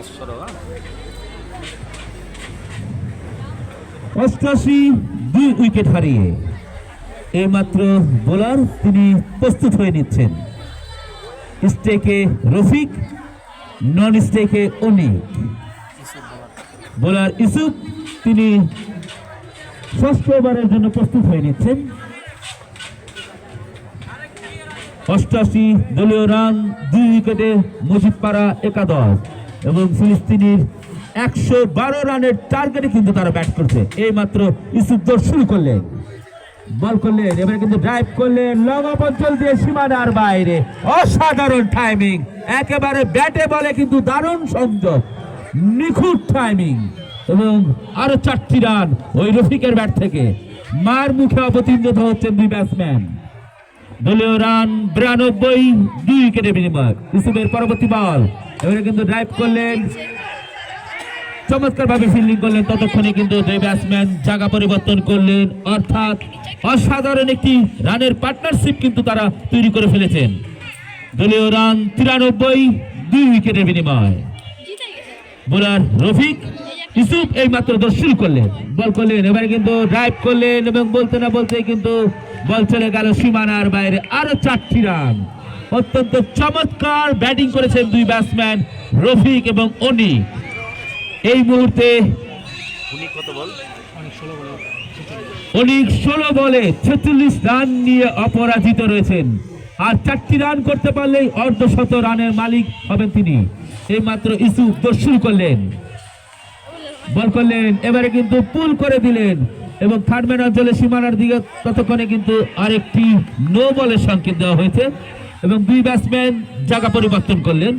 88 2 wicket হারিয়ে এইমাত্র bowler তিনি প্রস্তুত হয়ে নিচ্ছেন। স্টেকে রফিক, নন স্টেকে অনিক। বোলার ইউসুফ তিনি ষষ্ঠ ওভারের জন্য প্রস্তুত হয়ে নিচ্ছেন। 88 দলীয় রান 2 উইকেটে মুজিবপাড়া একাদশ এবং ফিলিস্তিনির 112 রানের টার্গেটে কিন্তু তারা ব্যাট করছে। এই মাত্র ইউসুফ দৌড় শুরু করলেন, বল করলেন, এবারে কিন্তু ড্রাইভ করলেন লং অফ অঞ্চল দিয়ে সীমানার বাইরে। অসাধারণ টাইমিং, একেবারে ব্যাটে বলে কিন্তু দারুণ সংযোগ, নিখুঁত টাইমিং এবং আরো 4টি রান ওই রফিকের ব্যাট থেকে। মার মুখে অবতীর্ণ হচ্ছেন দুই ব্যাটসম্যান। দলীয় রান 92 2 উইকেটের বিনিময়। ইউসুফের পরবর্তী বল, এবারে কিন্তু ড্রাইভ করলেন, চমৎকার ভাবে ফিল্ডিং করলেন। ততক্ষণে কিন্তু দুই ব্যাটসম্যান জায়গা পরিবর্তন করলেন, অর্থাৎ অসাধারণ একটি রানের পার্টনারশিপ কিন্তু তারা তৈরি করে ফেলেছেন। দলীয় রান 93 2 উইকেটের বিনিময়। বোলার রফিক, ইউসুফ এই মাত্র দৌড় শুরু করলেন, বল করলেন, এবারে কিন্তু ড্রাইভ করলেন এবং বলতে না বলতে কিন্তু বল চলে গেল সীমানার বাইরে। আরো 4টি রান। অত্যন্ত চমৎকার ব্যাটিং করেছেন দুই ব্যাটসম্যান রফিক এবং অনিক। এই মুহূর্তে অনিক 16 বলে 46 রান নিয়ে অপরাজিত রয়েছেন। আর 4টি রান করতে পারলেই অর্ধশত রানের মালিক হবেন তিনি। এই মাত্র ইউসুফ দৌড় শুরু করলেন, বল করলেন, এবারে কিন্তু পুল করে দিলেন এবং থার্ড ম্যান অঞ্চলে সীমানার দিকে ততক্ষণে কিন্তু আরেকটি নো বলের সংকেত দেওয়া হয়েছে এবং দুই ব্যাটসম্যান জায়গা পরিবর্তন করলেন।